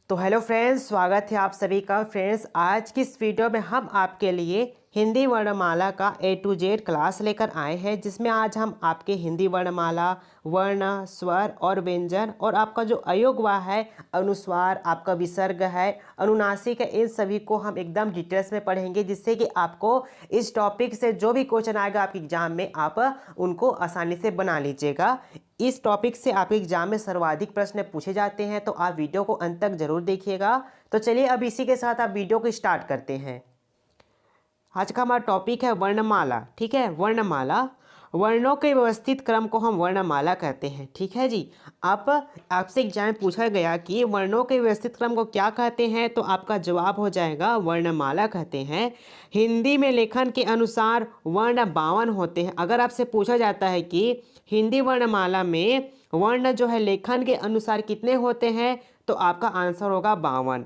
तो hello friends, स्वागत है आप सभी का। फ्रेंड्स, आज की इस वीडियो में हम आपके लिए हिंदी वर्णमाला का A to Z क्लास लेकर आए हैं, जिसमें आज हम आपके हिंदी वर्णमाला, वर्ण, स्वर और व्यंजन और आपका जो अयोगवा है, अनुस्वार, आपका विसर्ग है, अनुनासिक है, इन सभी को हम एकदम डिटेल्स में पढ़ेंगे, जिससे कि आपको इस टॉपिक से जो भी क्वेश्चन आएगा आपके एग्जाम में, आप उनको आसानी से बना लीजिएगा। इस टॉपिक से आपके एग्जाम में सर्वाधिक प्रश्न पूछे जाते हैं, तो आप वीडियो को अंत तक जरूर देखिएगा। तो चलिए अब इसी के साथ आप वीडियो को स्टार्ट करते हैं। आज का हमारा टॉपिक है वर्णमाला। ठीक है, वर्णमाला, वर्णों के व्यवस्थित क्रम को हम वर्णमाला कहते हैं। ठीक है जी। आपसे एग्जाम में पूछा गया कि वर्णों के व्यवस्थित क्रम को क्या कहते हैं, तो आपका जवाब हो जाएगा वर्णमाला कहते हैं। हिंदी में लेखन के अनुसार वर्ण 52 होते हैं। अगर आपसे पूछा जाता है कि हिंदी वर्णमाला में वर्ण जो है लेखन के अनुसार कितने होते हैं, तो आपका आंसर होगा 52।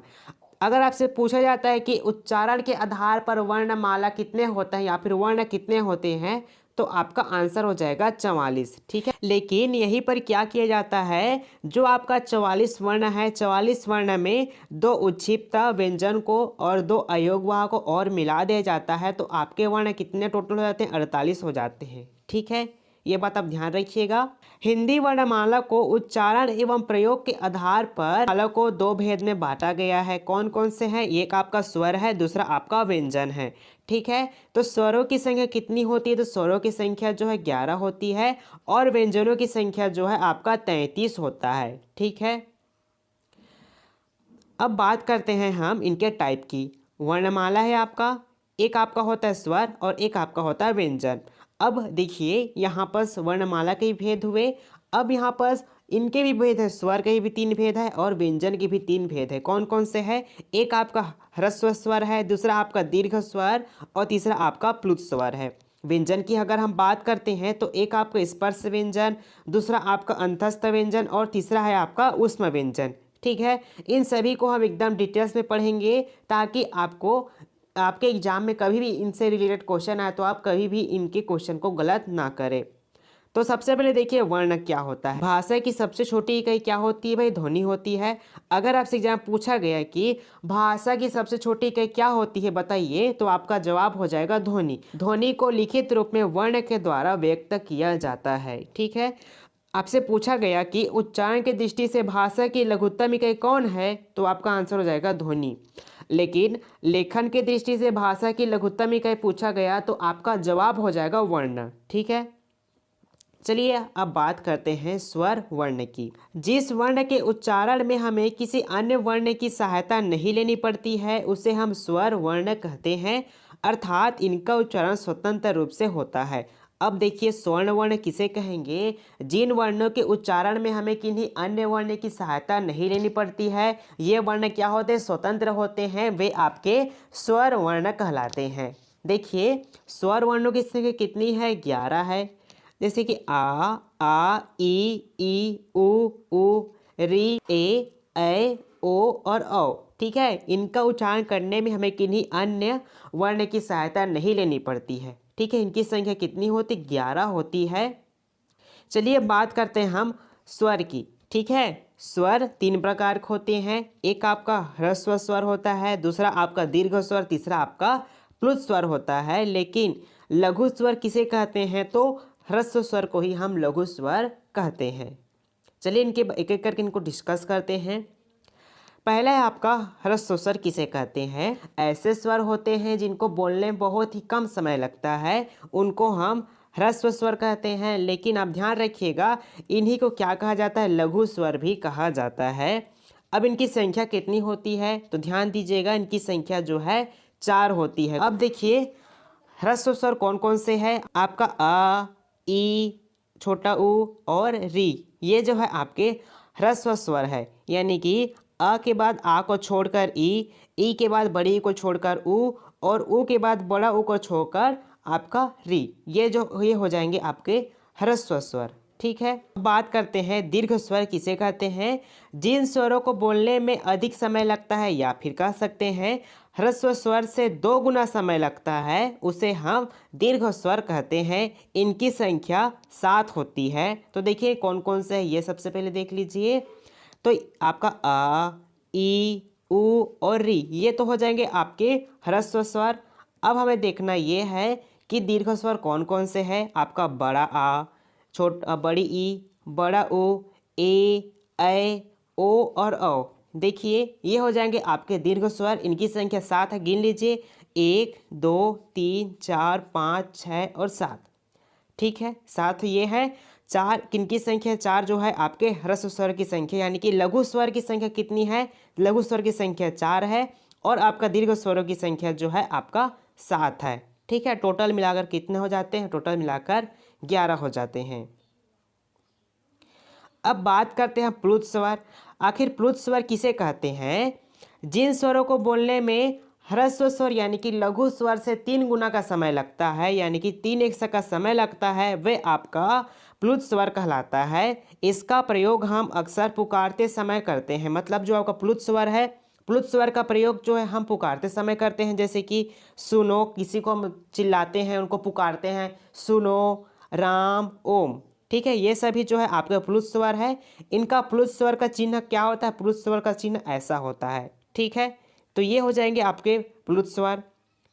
अगर आपसे पूछा जाता है कि उच्चारण के आधार पर वर्णमाला कितने होते हैं या फिर वर्ण कितने होते हैं, तो आपका आंसर हो जाएगा 44। ठीक है, लेकिन यहीं पर क्या किया जाता है, जो आपका 44 वर्ण है, 44 वर्ण में 2 उच्छिप्त व्यंजन को और 2 अयोगवाह को और मिला दिया जाता है, तो आपके वर्ण कितने टोटल हो जाते हैं, 48 हो जाते हैं। ठीक है, ये बात आप ध्यान रखिएगा। हिंदी वर्णमाला को उच्चारण एवं प्रयोग के आधार पर माला को 2 भेद में बांटा गया है। कौन कौन से हैं? एक आपका स्वर है, दूसरा आपका व्यंजन है। ठीक है, तो स्वरों की संख्या कितनी होती है? तो स्वरों की संख्या जो है 11 होती है और व्यंजनों की संख्या जो है आपका 33 होता है। ठीक है, अब बात करते हैं हम इनके टाइप की। वर्णमाला है आपका, एक आपका होता है स्वर और एक आपका होता है व्यंजन। अब देखिए, यहाँ पर वर्णमाला के भी भेद हुए। अब यहाँ पर इनके भी भेद है, स्वर के भी 3 भेद है और व्यंजन के भी 3 भेद है। कौन कौन से है? एक आपका ह्रस्व स्वर है, दूसरा आपका दीर्घ स्वर और तीसरा आपका प्लुत स्वर है। व्यंजन की अगर हम बात करते हैं तो एक आपका स्पर्श व्यंजन, दूसरा आपका अंतस्थ व्यंजन और तीसरा है आपका ऊष्म व्यंजन। ठीक है, इन सभी को हम एकदम डिटेल्स में पढ़ेंगे, ताकि आपके एग्जाम में कभी भी इनसे रिलेटेड क्वेश्चन आए तो आप कभी भी इनके क्वेश्चन को गलत ना करें। तो सबसे पहले देखिए, वर्ण क्या होता है। भाषा की सबसे छोटी इकाई क्या होती है? भाई, ध्वनि होती है। अगर आपसे एग्जाम पूछा गया कि भाषा की सबसे छोटी इकाई क्या होती है, बताइए, तो आपका जवाब हो जाएगा ध्वनि। ध्वनि को लिखित रूप में वर्ण के द्वारा व्यक्त किया जाता है। ठीक है, आपसे पूछा गया कि उच्चारण की दृष्टि से भाषा की लघुत्तम इकाई कौन है, तो आपका आंसर हो जाएगा ध्वनि। लेकिन लेखन की दृष्टि से भाषा की लघुत्तम इकाई पूछा गया तो आपका जवाब हो जाएगा वर्ण। ठीक है, चलिए अब बात करते हैं स्वर वर्ण की। जिस वर्ण के उच्चारण में हमें किसी अन्य वर्ण की सहायता नहीं लेनी पड़ती है, उसे हम स्वर वर्ण कहते हैं, अर्थात इनका उच्चारण स्वतंत्र रूप से होता है। अब देखिए, स्वर्ण वर्ण किसे कहेंगे? जिन वर्णों के उच्चारण में हमें किन्हीं अन्य वर्ण की सहायता नहीं लेनी पड़ती है, ये वर्ण क्या होते हैं? स्वतंत्र होते हैं, वे आपके स्वर वर्ण कहलाते हैं। देखिए, स्वर वर्णों की संख्या कितनी है? 11 है। जैसे कि आ, ई, उ, री, ए, ओ और औ। ठीक है, इनका उच्चारण करने में हमें किन्हीं अन्य वर्ण की सहायता नहीं लेनी पड़ती है। ठीक है, इनकी संख्या कितनी होती? 11 होती है। चलिए बात करते हैं हम स्वर की। ठीक है, स्वर 3 प्रकार के होते हैं। एक आपका ह्रस्व स्वर होता है, दूसरा आपका दीर्घ स्वर, तीसरा आपका प्लुत स्वर होता है। लेकिन लघु स्वर किसे कहते हैं? तो ह्रस्व स्वर को ही हम लघु स्वर कहते हैं। चलिए इनके एक एक करके इनको डिस्कस करते हैं। पहला है आपका ह्रस्व स्वर किसे कहते हैं? ऐसे स्वर होते हैं जिनको बोलने में बहुत ही कम समय लगता है, उनको हम ह्रस्व स्वर कहते हैं। लेकिन आप ध्यान रखिएगा, इन्हीं को क्या कहा जाता है? लघु स्वर भी कहा जाता है। अब इनकी संख्या कितनी होती है? तो ध्यान दीजिएगा, इनकी संख्या जो है 4 होती है। अब देखिए, ह्रस्व स्वर कौन कौन से हैं? आपका आ, ई, छोटा ऊ और री, ये जो है आपके ह्रस्व स्वर है। यानी कि अ के बाद आ को छोड़कर ई के बाद बड़ी ई को छोड़कर ऊ और ऊ के बाद बड़ा ऊ को छोड़कर आपका री, ये हो जाएंगे आपके ह्रस्व स्वर। ठीक है, बात करते हैं दीर्घ स्वर किसे कहते हैं? जिन स्वरों को बोलने में अधिक समय लगता है, या फिर कह सकते हैं ह्रस्व स्वर से 2 गुना समय लगता है, उसे हम दीर्घ स्वर कहते हैं। इनकी संख्या 7 होती है। तो देखिए कौन कौन से है, ये सबसे पहले देख लीजिए। तो आपका आ, ई, ऊ और री, ये तो हो जाएंगे आपके ह्रस्व स्वर। अब हमें देखना ये है कि दीर्घ स्वर कौन कौन से हैं। आपका बड़ा आ, बड़ी ई, बड़ा ओ, ए, ऐ, ओ और औ। देखिए ये हो जाएंगे आपके दीर्घ स्वर। इनकी संख्या 7 है, गिन लीजिए 1 2 3 4 5 6 और 7। ठीक है, 7 ये है। 4 किनकी संख्या? 4 जो है आपके ह्रस्व स्वर की संख्या, यानी कि लघु स्वर की संख्या कितनी है? लघु स्वर की संख्या 4 है और आपका दीर्घ स्वरों की संख्या जो है आपका 7 है। ठीक है, टोटल मिलाकर कितने हो जाते हैं? टोटल मिलाकर 11 हो जाते हैं। अब बात करते हैं प्लुत स्वर। आखिर प्लुत स्वर किसे कहते हैं? जिन स्वरों को बोलने में ह्रस्व स्वर यानी कि लघु स्वर से 3 गुना का समय लगता है, यानी कि 3x का समय लगता है, वे आपका प्लुत स्वर कहलाता है। इसका प्रयोग हम अक्सर पुकारते समय करते हैं। मतलब जो आपका प्लुत स्वर है, प्लुत स्वर का प्रयोग जो है हम पुकारते समय करते हैं। जैसे कि सुनो, किसी को हम चिल्लाते हैं, उनको पुकारते हैं, सुनो, राम, ओम। ठीक है, ये सभी जो है आपका प्लुत स्वर है। इनका प्लुत स्वर का चिन्ह क्या होता है? प्लुत स्वर का चिन्ह ऐसा होता है। ठीक है, तो ये हो जाएंगे आपके प्लुत स्वर।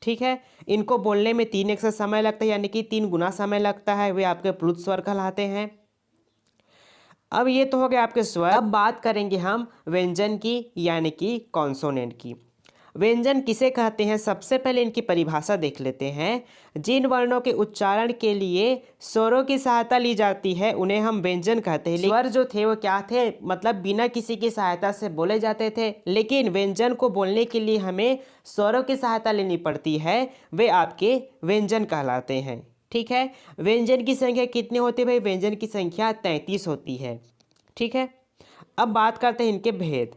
ठीक है, इनको बोलने में 3x का समय लगता है, यानी कि 3 गुना समय लगता है, वे आपके प्लुत स्वर कहलाते हैं। अब ये तो हो गए आपके स्वर। अब बात करेंगे हम व्यंजन की, यानी कि कॉन्सोनेंट की। व्यंजन किसे कहते हैं? सबसे पहले इनकी परिभाषा देख लेते हैं। जिन वर्णों के उच्चारण के लिए स्वरों की सहायता ली जाती है उन्हें हम व्यंजन कहते हैं। स्वर जो थे वो क्या थे? मतलब बिना किसी की सहायता से बोले जाते थे, लेकिन व्यंजन को बोलने के लिए हमें स्वरों की सहायता लेनी पड़ती है, वे आपके व्यंजन कहलाते हैं। ठीक है, व्यंजन की संख्या कितनी होती है भाई? व्यंजन की संख्या 33 होती है। ठीक है, अब बात करते हैं इनके भेद।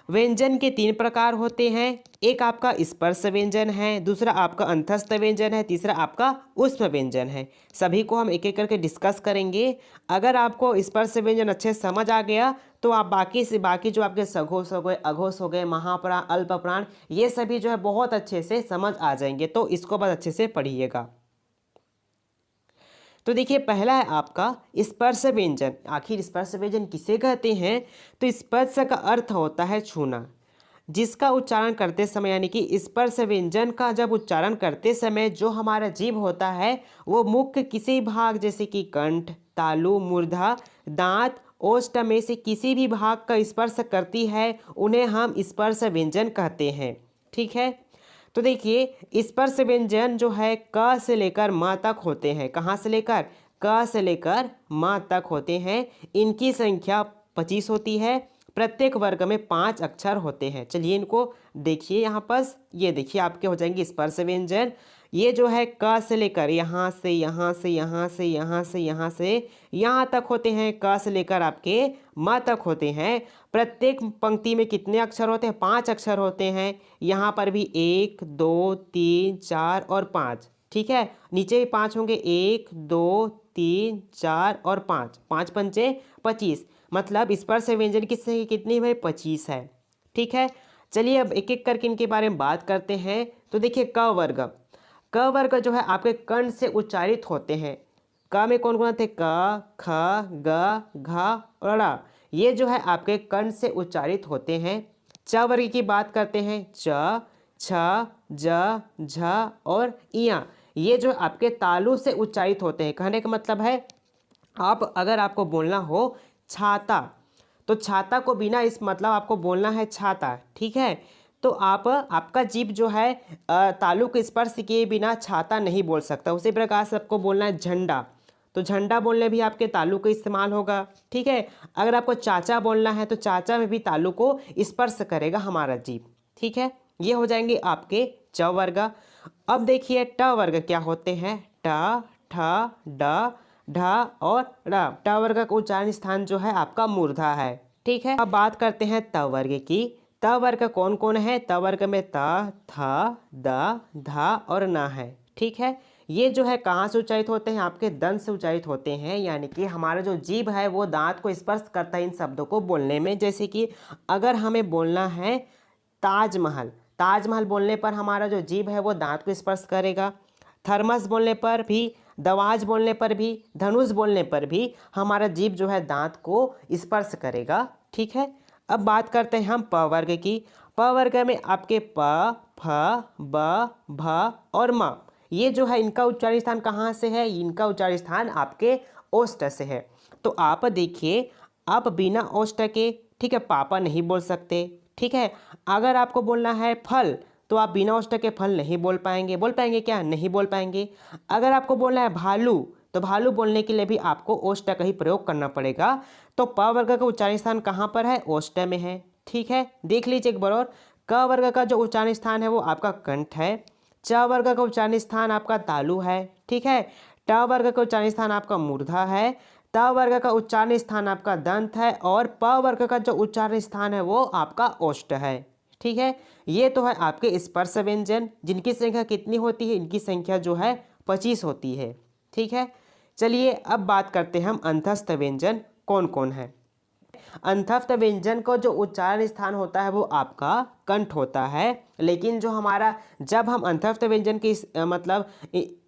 व्यंजन के 3 प्रकार होते हैं। एक आपका स्पर्श व्यंजन है, दूसरा आपका अंतस्थ व्यंजन है, तीसरा आपका ऊष्म व्यंजन है। सभी को हम एक एक करके डिस्कस करेंगे। अगर आपको स्पर्श व्यंजन अच्छे से समझ आ गया तो आप बाकी जो आपके सघोष हो गए, अघोष हो गए, महाप्राण, अल्पप्राण, ये सभी जो है बहुत अच्छे से समझ आ जाएंगे। तो इसको बस अच्छे से पढ़िएगा। तो देखिए पहला है आपका स्पर्श व्यंजन। आखिर स्पर्श व्यंजन किसे कहते हैं? तो स्पर्श का अर्थ होता है छूना। जिसका उच्चारण करते समय, यानी कि स्पर्श व्यंजन का जब उच्चारण करते समय जो हमारा जीभ होता है वो मुख्य किसी भाग, जैसे कि कंठ, तालु, मूर्धा, दांत, ओष्ठ में से किसी भी भाग का स्पर्श करती है, उन्हें हम स्पर्श व्यंजन कहते हैं। ठीक है, तो देखिए स्पर्श व्यंजन जो है क से लेकर म तक होते हैं। कहाँ से लेकर? क से लेकर म तक होते हैं। इनकी संख्या 25 होती है। प्रत्येक वर्ग में 5 अक्षर होते हैं। चलिए इनको देखिए, यहाँ पर ये देखिए आपके हो जाएंगे स्पर्श व्यंजन। ये जो है क से लेकर यहाँ से यहाँ से यहाँ से यहाँ से यहाँ से यहाँ तक होते हैं। क से लेकर आपके म तक होते हैं। प्रत्येक पंक्ति में कितने अक्षर होते हैं? 5 अक्षर होते हैं। यहाँ पर भी 1 2 3 4 और 5। ठीक है, नीचे भी 5 होंगे, 1 2 3 4 और 5, 5 पंचे 25। मतलब स्पर्श व्यंजन की संख्या कितनी है? 25 है। ठीक है, चलिए अब एक एक करके इनके बारे में बात करते हैं। तो देखिए क वर्ग। क वर्ग जो है आपके कर्ण से उच्चारित होते हैं। क में कौन कौन थे? क, ख, ग, घ और ड़। ये जो है आपके कर्ण से उच्चारित होते हैं। च वर्ग की बात करते हैं। च, छ, ज, झ और इया। ये जो आपके तालु से उच्चारित होते हैं। कहने का मतलब है आप अगर आपको बोलना हो छाता, तो छाता को बिना इस मतलब आपको बोलना है छाता। ठीक है, तो आपका जीभ जो है तालु के स्पर्श किए बिना छाता नहीं बोल सकता। उसी प्रकार से आपको बोलना है झंडा, तो झंडा बोलने भी आपके तालु का इस्तेमाल होगा। ठीक है, अगर आपको चाचा बोलना है तो चाचा में भी तालु को स्पर्श करेगा हमारा जीभ। ठीक है, ये हो जाएंगे आपके च वर्ग। अब देखिए ट वर्ग क्या होते हैं? ट, ठ, ड, ढ और ड़। ट वर्ग का उच्चारण स्थान जो है आपका मूर्धा है। ठीक है, अब बात करते हैं त वर्ग की। त वर्ग कौन कौन है? त वर्ग में त, थ, द, ध और न है। ठीक है, ये जो है कहाँ से उच्चारित होते हैं? आपके दंत से उच्चारित होते हैं, यानी कि हमारा जो जीभ है वो दांत को स्पर्श करता है इन शब्दों को बोलने में। जैसे कि अगर हमें बोलना है ताजमहल, ताजमहल बोलने पर हमारा जो जीभ है वो दांत को स्पर्श करेगा। थर्मस बोलने पर भी, दवाज बोलने पर भी, धनुष बोलने पर भी हमारा जीभ जो है दांत को स्पर्श करेगा। ठीक है, अब बात करते हैं हम प वर्ग की। प वर्ग में आपके प, फ, ब, भ और म, ये जो है इनका उच्चारण स्थान कहाँ से है? इनका उच्चारण स्थान आपके ओष्ठ से है। तो आप देखिए, आप बिना ओष्ठ के, ठीक है, पापा नहीं बोल सकते, ठीक है। अगर आपको बोलना है फल, तो आप बिना ओष्ठ के फल नहीं बोल पाएंगे। बोल पाएंगे क्या? नहीं बोल पाएंगे। अगर आपको बोलना है भालू, तो भालू बोलने के लिए भी आपको ओष्ठ का ही प्रयोग करना पड़ेगा। तो प वर्ग का उच्चारण स्थान कहाँ पर है? ओष्ठ में है, ठीक है। देख लीजिए एक बार और। क वर्ग का जो उच्चारण स्थान है वो आपका कंठ है। च वर्ग का उच्चारण स्थान आपका तालु है, ठीक है। ट वर्ग का उच्चारण स्थान आपका मूर्धा है। त वर्ग का उच्चारण स्थान आपका दंत है। और प वर्ग का जो उच्चारण स्थान है वो आपका ओष्ठ है, ठीक है। ये तो है आपके स्पर्श व्यंजन, जिनकी संख्या कितनी होती है? इनकी संख्या जो है 25 होती है, ठीक है। चलिए अब बात करते हैं हम अंतस्थ व्यंजन कौन कौन है। अंतस्थ व्यंजन को जो उच्चारण स्थान होता है वो आपका कंठ होता है। लेकिन जो हमारा, जब हम अंतस्थ व्यंजन की मतलब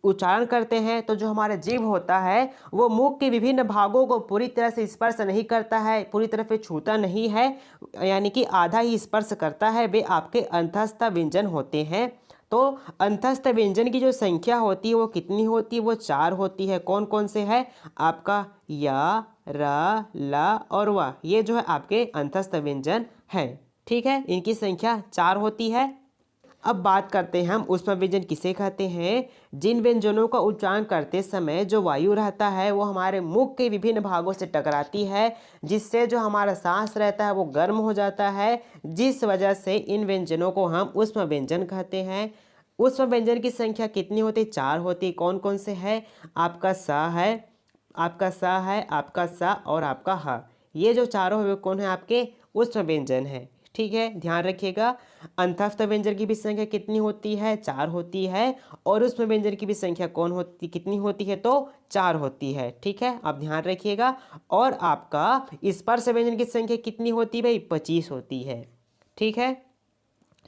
उच्चारण करते हैं, तो जो हमारा जीभ होता है वो मुख के विभिन्न भागों को पूरी तरह से स्पर्श नहीं करता है, पूरी तरह से छूता नहीं है, यानी कि आधा ही स्पर्श करता है। वे आपके अंतस्थ व्यंजन होते हैं। तो अंतस्थ व्यंजन की जो संख्या होती है वो कितनी होती है? वो 4 होती है। कौन कौन से है? आपका या, र, ल और व, ये जो है आपके अंतस्थ व्यंजन है, ठीक है। इनकी संख्या 4 होती है। अब बात करते हैं हम ऊष्म व्यंजन किसे कहते हैं। जिन व्यंजनों का उच्चारण करते समय जो वायु रहता है वो हमारे मुख के विभिन्न भागों से टकराती है, जिससे जो हमारा सांस रहता है वो गर्म हो जाता है, जिस वजह से इन व्यंजनों को हम ऊष्म व्यंजन कहते हैं। ऊष्म व्यंजन की संख्या कितनी होती? 4 होती। कौन कौन से है? आपका स है, आपका स है, आपका स और आपका ह। ये जो चारों है कौन है? आपके ऊष्म व्यंजन है, ठीक है। ध्यान रखिएगा, अंतस्थ व्यंजन की भी संख्या कितनी होती है? 4 होती है। और ऊष्म व्यंजन की भी संख्या कितनी होती है? तो 4 होती है, ठीक है। आप ध्यान रखिएगा। और आपका स्पर्श व्यंजन की संख्या कितनी होती है भाई? 25 होती है, ठीक है।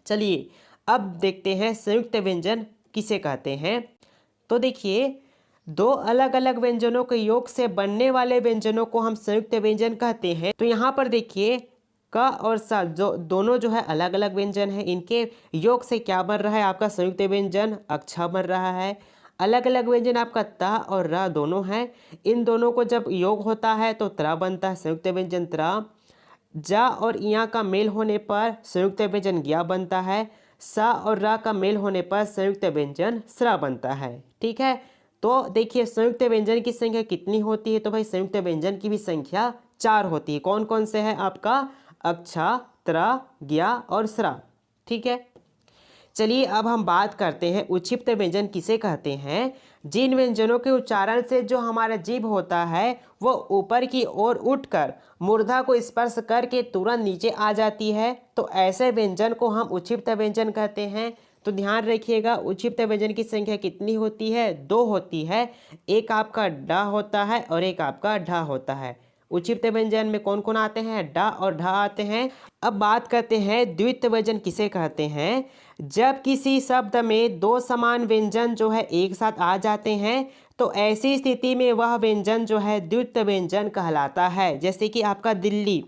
चलिए अब देखते हैं संयुक्त व्यंजन किसे कहते हैं। तो देखिए, दो अलग अलग व्यंजनों के योग से बनने वाले व्यंजनों को हम संयुक्त व्यंजन कहते हैं। तो यहाँ पर देखिए, क और स जो दोनों जो है अलग अलग व्यंजन है, इनके योग से क्या बन रहा है? आपका संयुक्त व्यंजन अक्ष बन रहा है। अलग अलग व्यंजन आपका त और र दोनों हैं। इन दोनों को जब योग होता है तो त्र बनता है, संयुक्त व्यंजन त्र। ज और इया का मेल होने पर संयुक्त व्यंजन ज्ञ बनता है। स और र का मेल होने पर संयुक्त व्यंजन स्र बनता है, ठीक है। तो देखिए, संयुक्त व्यंजन की संख्या कितनी होती है? तो भाई संयुक्त व्यंजन की भी संख्या 4 होती है। कौन कौन से है? आपका अक्ष, त्र, ज्ञ और स्र, ठीक है। चलिए अब हम बात करते हैं उच्छिप्त व्यंजन किसे कहते हैं। जिन व्यंजनों के उच्चारण से जो हमारा जीभ होता है वो ऊपर की ओर उठकर मूर्धा को स्पर्श करके तुरंत नीचे आ जाती है, तो ऐसे व्यंजन को हम उच्छिप्त व्यंजन कहते हैं। तो ध्यान रखिएगा, उच्छिप्त व्यंजन की संख्या कितनी होती है? 2 होती है। एक आपका ड होता है और एक आपका ढ होता है। उच्छिप्त व्यंजन में कौन कौन आते हैं? ड और ढ आते हैं। अब बात करते हैं द्वित्व व्यंजन किसे कहते हैं। जब किसी शब्द में दो समान व्यंजन जो है एक साथ आ जाते हैं, तो ऐसी स्थिति में वह व्यंजन जो है द्वित्व व्यंजन कहलाता है। जैसे कि आपका दिल्ली,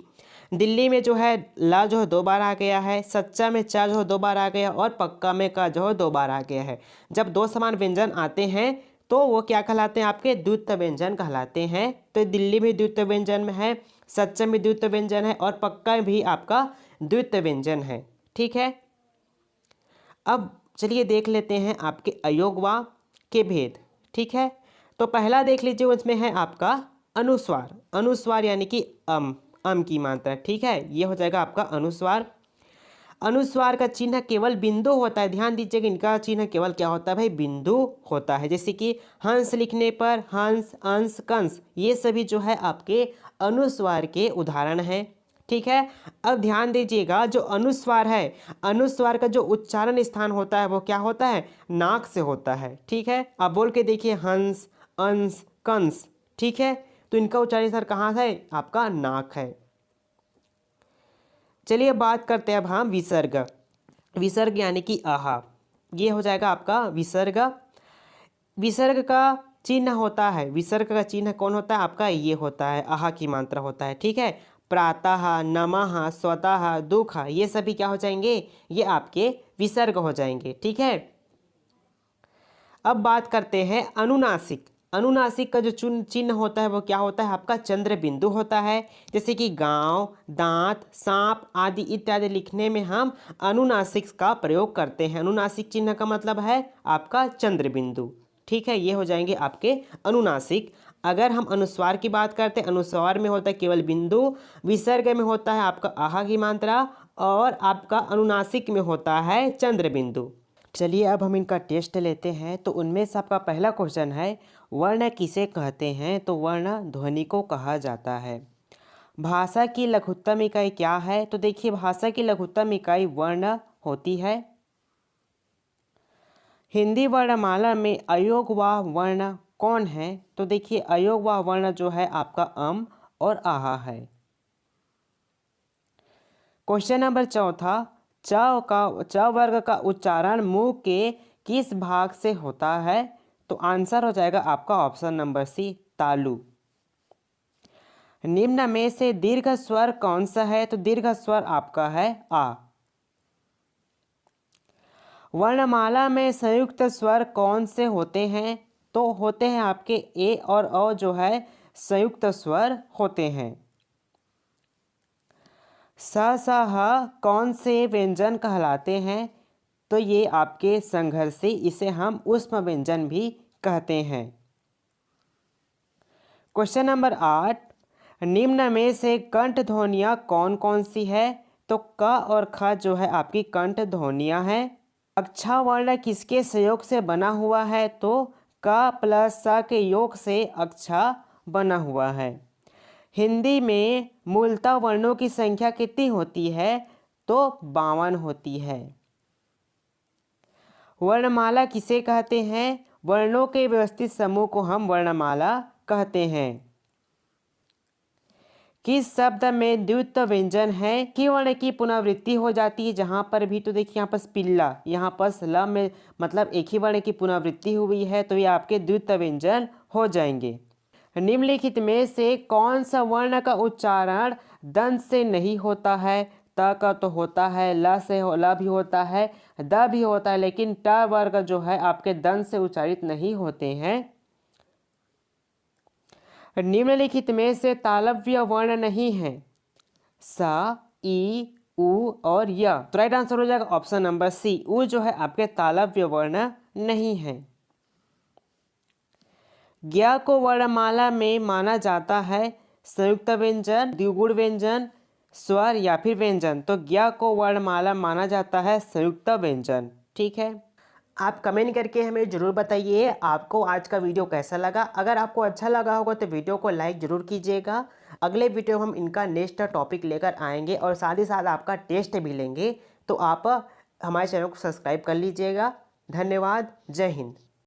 दिल्ली में जो है ला जो है 2 बार आ गया है, सच्चा में चा जो है 2 बार आ गया, और पक्का में का जो है 2 बार आ गया है। जब दो समान व्यंजन आते हैं तो वो क्या कहलाते हैं? आपके द्वित्व व्यंजन कहलाते हैं। तो दिल्ली भी द्वित्व व्यंजन में है, सच्चा में द्वित्व व्यंजन है, और पक्का भी आपका द्वित्व व्यंजन है, ठीक है। अब चलिए देख लेते हैं आपके अयोगवा के भेद, ठीक है। तो पहला देख लीजिए, उसमें है आपका अनुस्वार। अनुस्वार यानी कि अम की मात्रा, ठीक है। ये हो जाएगा आपका अनुस्वार। अनुस्वार का चिन्ह केवल बिंदु होता है। ध्यान दीजिएगा, इनका चिन्ह केवल क्या होता है भाई? बिंदु होता है। जैसे कि हंस लिखने पर हंस, अंश, कंस, ये सभी जो है आपके अनुस्वार के उदाहरण हैं, ठीक है। अब ध्यान दीजिएगा, जो अनुस्वार है, अनुस्वार का जो उच्चारण स्थान होता है वो क्या होता है? नाक से होता है, ठीक है। आप बोल के देखिए, हंस, अंश, कंस, ठीक है। तो इनका उच्चारण स्थान कहाँ है? आपका नाक है। चलिए बात करते हैं अब हम विसर्ग। विसर्ग यानी कि आहा, ये हो जाएगा आपका विसर्ग। विसर्ग का चिन्ह होता है, विसर्ग का चिन्ह कौन होता है? आपका ये होता है, आहा की मात्रा होता है, ठीक है। प्रातः, नमः, स्वतः, दुख, ये सभी क्या हो जाएंगे, ये आपके विसर्ग हो जाएंगे। ठीक है। अब बात करते हैं अनुनासिक। अनुनासिक का जो चिन्ह होता है वो क्या होता है, आपका चंद्र बिंदु होता है। जैसे कि गांव, दांत, सांप आदि इत्यादि लिखने में हम अनुनासिक का प्रयोग करते हैं। अनुनासिक चिन्ह का मतलब है आपका चंद्र बिंदु। ठीक है, ये हो जाएंगे आपके अनुनासिक। अगर हम अनुस्वार की बात करते हैं, अनुस्वार में होता है केवल बिंदु, विसर्ग में होता है आपका आहा की मात्रा, और आपका अनुनासिक में होता है चंद्र बिंदु। चलिए अब हम इनका टेस्ट लेते हैं। तो उनमें से आपका पहला क्वेश्चन है, वर्ण किसे कहते हैं? तो वर्ण ध्वनि को कहा जाता है। भाषा की लघुत्तम इकाई क्या है? तो देखिए, भाषा की लघुत्तम इकाई वर्ण होती है। हिंदी वर्णमाला में अयोगवाह वर्ण कौन है? तो देखिए, अयोगवाह वर्ण जो है आपका अम और आहा है। क्वेश्चन नंबर चौथा, च वर्ग का उच्चारण मुंह के किस भाग से होता है? तो आंसर हो जाएगा आपका ऑप्शन नंबर सी, तालु। निम्न में से दीर्घ स्वर कौन सा है? तो दीर्घ स्वर आपका है आ। वर्णमाला में संयुक्त स्वर कौन से होते हैं? तो होते हैं आपके ए और अ जो है संयुक्त स्वर होते हैं। स स ह कौन से व्यंजन कहलाते हैं? तो ये आपके संघर्षी, इसे हम ऊष्म व्यंजन भी कहते हैं। क्वेश्चन नंबर 8, निम्न में से कंठ ध्वनियाँ कौन कौन सी है? तो क और ख जो है आपकी कंठ ध्वनियाँ हैं। अक्षा वर्ण किसके संयोग से बना हुआ है? तो क प्लस स के योग से अक्षा बना हुआ है। हिंदी में मूलतः वर्णों की संख्या कितनी होती है? तो 52 होती है। वर्णमाला किसे कहते हैं? वर्णों के व्यवस्थित समूह को हम वर्णमाला कहते हैं। किस शब्द में द्वित्व व्यंजन है? की वर्ण की पुनरावृत्ति हो जाती है जहाँ पर भी। तो देखिए, यहाँ पर पिल्ला, यहाँ पर ल में मतलब एक ही वर्ण की पुनरावृत्ति हुई है, तो ये आपके द्वित्व व्यंजन हो जाएंगे। निम्नलिखित में से कौन सा वर्ण का उच्चारण दंत से नहीं होता है? त का तो होता है, ल से ल भी होता है, द भी होता है, लेकिन ट वर्ग जो है आपके दंत से उच्चारित नहीं होते हैं। निम्नलिखित में से तालव्य वर्ण नहीं है? स, ई, उ और य। तो राइट आंसर हो जाएगा ऑप्शन नंबर सी, उ जो है आपके तालव्य वर्ण नहीं है। ज्ञ को वर्णमाला में माना जाता है संयुक्त व्यंजन, द्विगुण व्यंजन, स्वर या फिर व्यंजन। तो ज्ञ को वर्णमाला माना जाता है संयुक्त व्यंजन। ठीक है, आप कमेंट करके हमें ज़रूर बताइए आपको आज का वीडियो कैसा लगा। अगर आपको अच्छा लगा होगा तो वीडियो को लाइक ज़रूर कीजिएगा। अगले वीडियो हम इनका नेक्स्ट टॉपिक लेकर आएंगे और साथ ही साथ आपका टेस्ट भी लेंगे। तो आप हमारे चैनल को सब्सक्राइब कर लीजिएगा। धन्यवाद। जय हिंद।